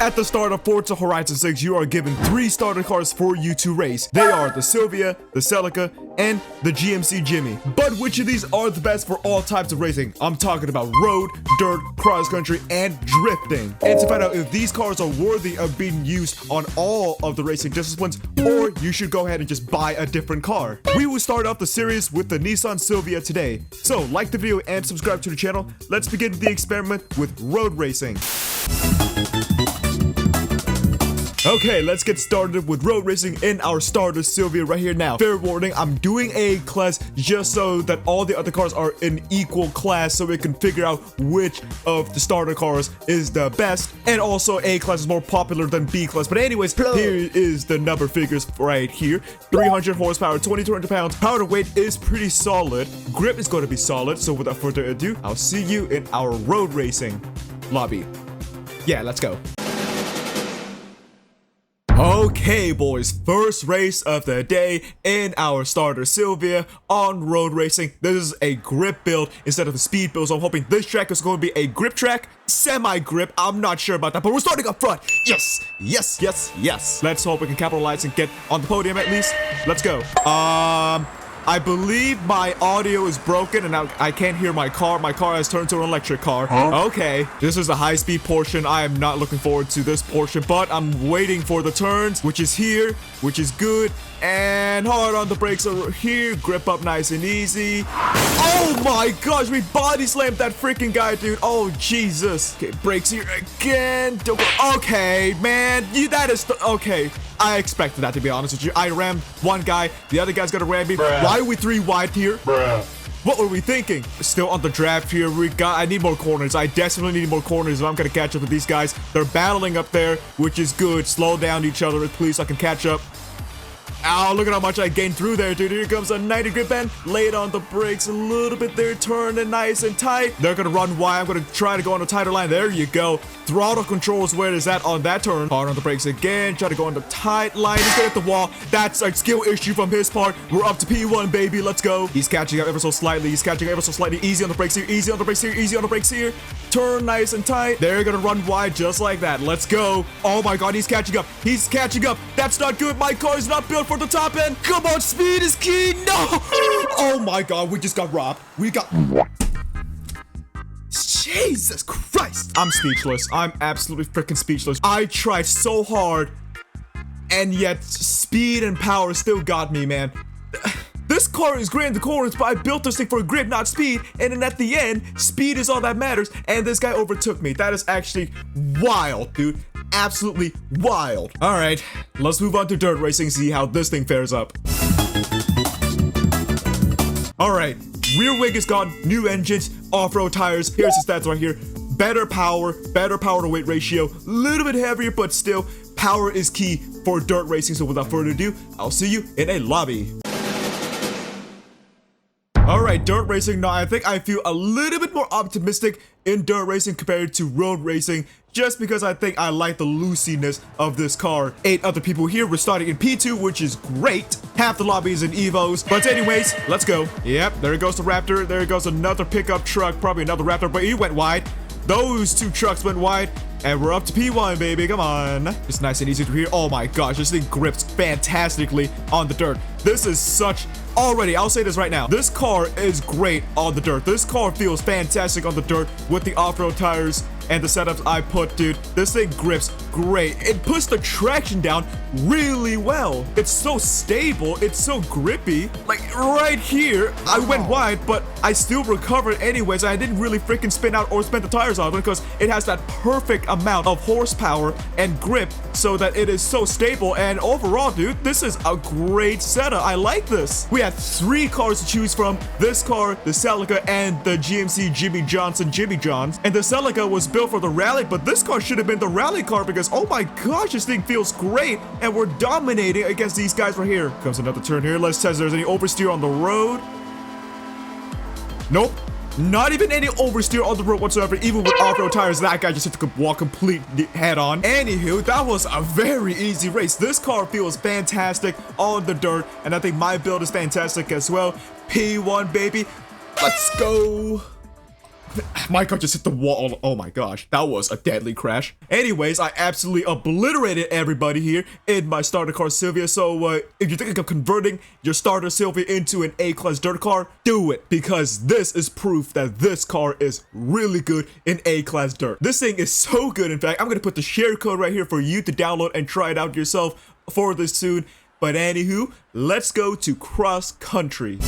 At the start of Forza Horizon 6, you are given 3 starter cars for you to race. They are the Silvia, the Celica, and the GMC Jimmy. But which of these are the best for all types of racing? I'm talking about road, dirt, cross country, and drifting. And to find out if these cars are worthy of being used on all of the racing disciplines, or you should go ahead and just buy a different car. We will start off the series with the Nissan Silvia today. So like the video and subscribe to the channel. Let's begin the experiment with road racing. Okay, let's get started with road racing in our starter Silvia right here now. Fair warning, I'm doing A class just so that all the other cars are in equal class so we can figure out which of the starter cars is the best. And also A class is more popular than B class. But anyways, here is the number figures right here. 300 horsepower, 2,200 pounds. Power to weight is pretty solid. Grip is going to be solid. So without further ado, I'll see you in our road racing lobby. Yeah, let's go. Okay, boys, first race of the day in our starter Silvia on road racing. This is a grip build instead of a speed build, so I'm hoping this track is going to be a grip track, semi-grip. I'm not sure about that, but we're starting up front. Yes, yes, yes, yes. Let's hope we can capitalize and get on the podium at least. Let's go. I believe my audio is broken and I can't hear my car. My car has turned to an electric car. Okay, this is a high-speed portion. I am not looking forward to this portion, but I'm waiting for the turns, which is here, which is good. And hard on the brakes over here. Grip up nice and easy. Oh my gosh, we body slammed that freaking guy, dude. Oh, Jesus. Okay, brakes here again. Don't go. Okay, man. That is... Okay. I expected that, to be honest with you. I rammed one guy. The other guy's gonna ram me. Bruh. Why are we 3 wide here? Bruh. What were we thinking? Still on the draft here. I need more corners. I desperately need more corners if I'm gonna catch up with these guys. They're battling up there, which is good. Slow down each other, please, so I can catch up. Ow, look at how much I gained through there, dude. Here comes a 90 grip bend. Lay it on the brakes a little bit there. Turn it nice and tight. They're going to run wide. I'm going to try to go on a tighter line. There you go. Throttle control is where is that on that turn. Hard on the brakes again. Try to go on the tight line. He's going to hit the wall. That's a skill issue from his part. We're up to P1, baby. Let's go. He's catching up ever so slightly. He's catching up ever so slightly. Easy on the brakes here. Easy on the brakes here. Easy on the brakes here. Turn nice and tight. They're going to run wide just like that. Let's go. Oh my God. He's catching up. He's catching up. That's not good. My car is not built for the top end. Come on, speed is key. No. Oh my God. We just got robbed. We got... Jesus Christ. I'm speechless. I'm absolutely freaking speechless. I tried so hard, and yet speed and power still got me, man. This car is great in the corners, but I built this thing for grip, not speed. And then at the end, speed is all that matters. And this guy overtook me. That is actually wild, dude. Absolutely wild. All right, let's move on to dirt racing, see how this thing fares up. All right, rear wing is gone, new engines, off-road tires. Here's the stats right here. Better power to weight ratio, a little bit heavier, but still, power is key for dirt racing. So without further ado, I'll see you in a lobby. Alright, dirt racing. Now, I think I feel a little bit more optimistic in dirt racing compared to road racing, just because I think I like the loosiness of this car. 8 other people here. We're starting in P2, which is great. Half the lobby is in Evos. But anyways, let's go. Yep, there goes the Raptor. There goes another pickup truck, probably another Raptor, but he went wide. Those 2 trucks went wide. And we're up to P1, baby. Come on. It's nice and easy to hear. Oh my gosh, this thing grips fantastically on the dirt. This is such... Already, I'll say this right now. This car is great on the dirt. This car feels fantastic on the dirt with the off-road tires and the setups I put, dude. This thing grips great. It puts the traction down really well. It's so stable. It's so grippy. Like right here, I went wide, but I still recovered anyways. I didn't really freaking spin out or spin the tires out because it has that perfect amount of horsepower and grip so that it is so stable. And overall, dude, this is a great setup. I like this. We had 3 cars to choose from. This car, the Celica, and the GMC Jimmy Johns. And the Celica was built for the rally, but this car should have been the rally car because, oh my gosh, this thing feels great. And we're dominating against these guys right here. Comes another turn here. Let's test if there's any oversteer on the road. Nope. Not even any oversteer on the road whatsoever, even with off-road tires. That guy just hit the wall complete head on. Anywho, that was a very easy race. This car feels fantastic on the dirt, and I think my build is fantastic as well. P1, baby. Let's go. My car just hit the wall. Oh my gosh, that was a deadly crash. Anyways, I absolutely obliterated everybody here in my starter car Silvia. So if you're thinking of converting your starter Silvia into an A-class dirt car, do it, because this is proof that this car is really good in A-class dirt. This thing is so good. In fact, I'm gonna put the share code right here for you to download and try it out yourself for this soon. But anywho, let's go to cross country.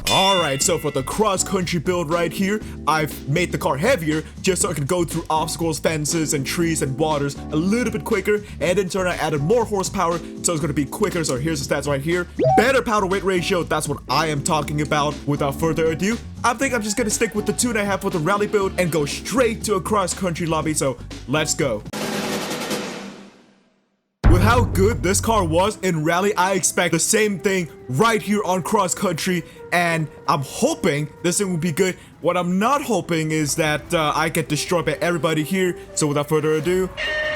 Alright, so for the cross-country build right here, I've made the car heavier just so it can go through obstacles, fences, and trees and waters a little bit quicker. And in turn, I added more horsepower, so it's going to be quicker. So here's the stats right here. Better power-to-weight ratio, that's what I am talking about. Without further ado, I think I'm just going to stick with the 2.5 for the rally build and go straight to a cross-country lobby. So let's go. With how good this car was in rally, I expect the same thing right here on cross country, and I'm hoping this thing will be good. What I'm not hoping is that I get destroyed by everybody here. So without further ado,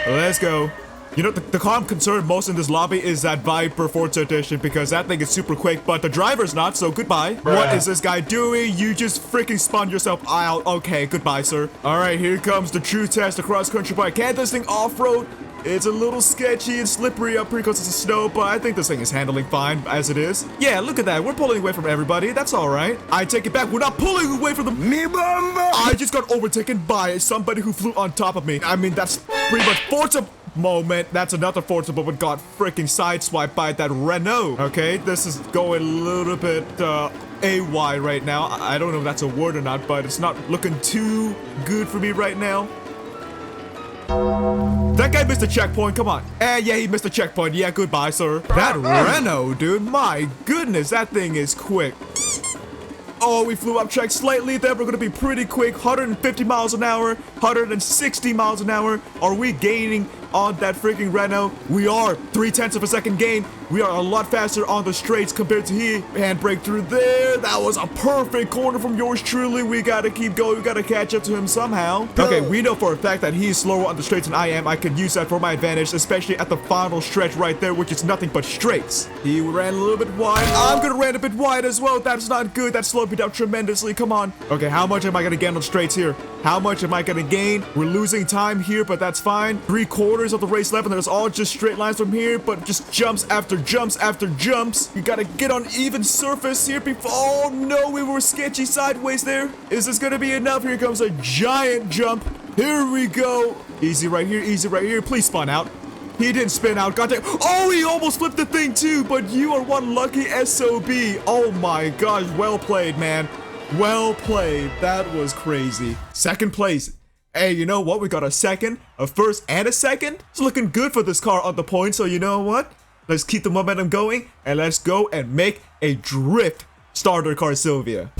let's go. You know, the car I'm concerned most in this lobby is that Viper Forza Edition, because that thing is super quick, but the driver's not, so goodbye. What is this guy doing? You just freaking spun yourself out. Okay, goodbye, sir. All right, here comes the true test of cross-country bike. Can this thing off-road? It's a little sketchy and slippery up here because it's a snow, but I think this thing is handling fine as it is. Yeah, look at that. We're pulling away from everybody. That's all right. I take it back. We're not pulling away from them. Me bamba. I just got overtaken by somebody who flew on top of me. I mean, that's pretty much Forza moment. That's another Forza moment got freaking sideswiped by that Renault. Okay, this is going a little bit AY right now. I don't know if that's a word or not, but it's not looking too good for me right now. That guy missed a checkpoint, come on. Yeah, he missed a checkpoint. Yeah, goodbye, sir. That Renault, dude, my goodness, that thing is quick. Oh, we flew up track slightly there. We're gonna be pretty quick. 150 miles an hour, 160 miles an hour. Are we gaining on that freaking Renault? We are. 0.3 of a second gain. We are a lot faster on the straights compared to here. Handbrake through there. That was a perfect corner from yours truly. We gotta keep going. We gotta catch up to him somehow. Okay, we know for a fact that he's slower on the straights than I am. I can use that for my advantage, especially at the final stretch right there, which is nothing but straights. He ran a little bit wide. I'm gonna run a bit wide as well. That's not good. That slowed me down tremendously. Come on. Okay, how much am I gonna gain on straights here? How much am I gonna gain? We're losing time here, but that's fine. 3/4 of the race left, and there's all just straight lines from here, but just jumps after jumps after jumps. You gotta get on even surface here before. Oh no, we were sketchy sideways there. Is this gonna be enough? Here comes a giant jump. Here we go. Easy right here, easy right here. Please spin out. He didn't spin out. Goddamn. Oh, he almost flipped the thing too, but you are one lucky SOB. Oh my gosh, well played, man. Well played. That was crazy. Second place. Hey, you know what? We got a second, a first, and a second. It's looking good for this car on the point, so you know what? Let's keep the momentum going, and let's go and make a drift starter car Silvia.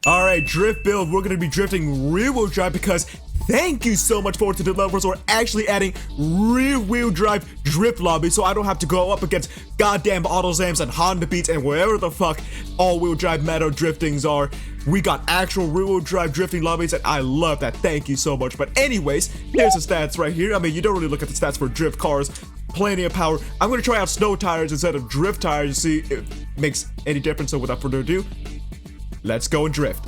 Alright, drift build. We're going to be drifting rear-wheel drive because thank you so much for the developers who are actually adding rear-wheel drive drift lobby, so I don't have to go up against goddamn AutoZams and Honda Beats and wherever the fuck all-wheel drive meta driftings are. We got actual rear-wheel drive drifting lobbies, and I love that. Thank you so much. But anyways, here's the stats right here. I mean, you don't really look at the stats for drift cars. Plenty of power. I'm going to try out snow tires instead of drift tires to see if it makes any difference. So without further ado, let's go and drift.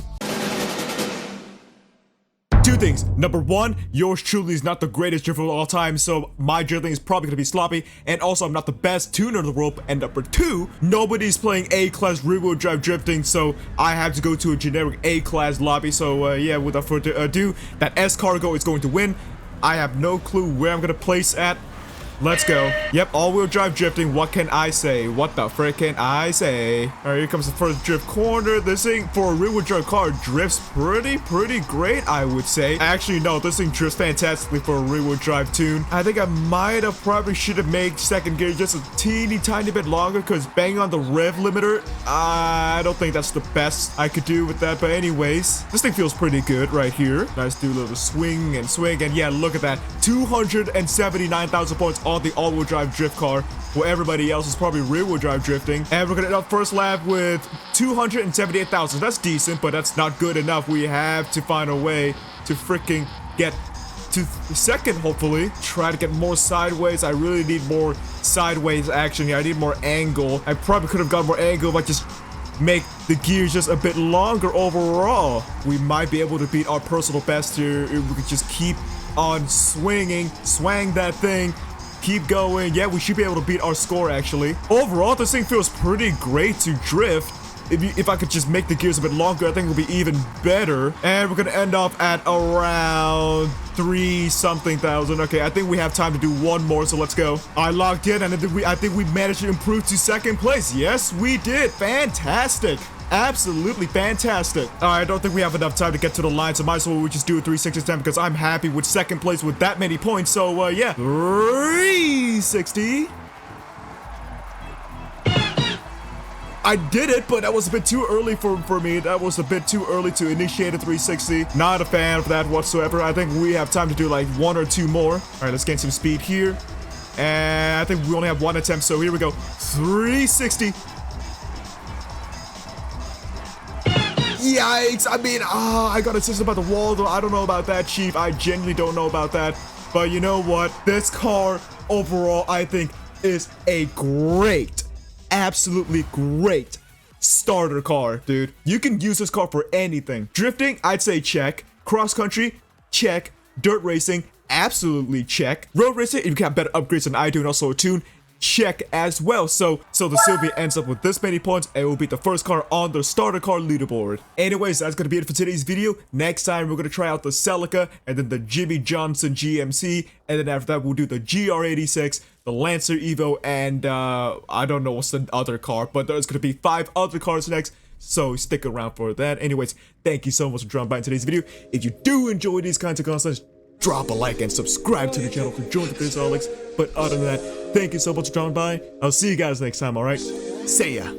Two things. Number one, yours truly is not the greatest drifter of all time, so my drifting is probably going to be sloppy, and also I'm not the best tuner in the world. And number two, nobody's playing A-class rear-wheel drive drifting, so I have to go to a generic A-class lobby. So yeah, without further ado, that S-Cargo is going to win. I have no clue where I'm going to place at. Let's go. Yep, all-wheel drive drifting. What can I say? What the frick can I say? All right, here comes the first drift corner. This thing, for a rear-wheel drive car, drifts pretty great, I would say. Actually, no, this thing drifts fantastically for a rear-wheel drive tune. I think I might have probably should have made second gear just a teeny tiny bit longer, because banging on the rev limiter, I don't think that's the best I could do with that. But anyways, this thing feels pretty good right here. Nice, do a little swing, and yeah, look at that. 279,000 points on the all-wheel drive drift car, where everybody else is probably rear-wheel drive drifting. And we're gonna end up first lap with 278,000. That's decent, but that's not good enough. We have to find a way to freaking get to second, hopefully. Try to get more sideways. I really need more sideways action here. I need more angle. I probably could have got more angle by just make the gears just a bit longer overall. We might be able to beat our personal best here if we could just keep on swinging, swang that thing, keep going. Yeah, we should be able to beat our score actually. Overall, this thing feels pretty great to drift. If I could just make the gears a bit longer, I think it would be even better. And we're gonna end up at around 3-something thousand. Okay, I think we have time to do one more, so let's go. I logged in, and I think we managed to improve to second place. Yes, we did. Fantastic. Absolutely fantastic. All right, I don't think we have enough time to get to the line, so might as well we just do a 360 time because I'm happy with second place with that many points. So yeah, 360. I did it, but that was a bit too early for me. That was a bit too early to initiate a 360. Not a fan of that whatsoever. I think we have time to do like 1 or 2 more. All right, let's gain some speed here. And I think we only have 1 attempt, so here we go. 360. Yikes! I mean, I got assisted by the wall, though. I don't know about that, Chief. I genuinely don't know about that. But you know what? This car, overall, I think is a great, absolutely great starter car, dude. You can use this car for anything. Drifting, I'd say check. Cross country, check. Dirt racing, absolutely check. Road racing, if you have better upgrades than I do and also a tune, check as well. So the Silvia ends up with this many points and will be the first car on the starter car leaderboard. Anyways, that's gonna be it for today's video. Next time we're gonna try out the Celica and then the Jimmy Johnson GMC, and then after that we'll do the GR86, the Lancer Evo, and I don't know what's the other car, but there's gonna be 5 other cars next, so stick around for that. Anyways, thank you so much for dropping by in today's video. If you do enjoy these kinds of content, drop a like and subscribe to the channel to join the Forzahorizon. But other than that, thank you so much for dropping by. I'll see you guys next time, alright? See ya!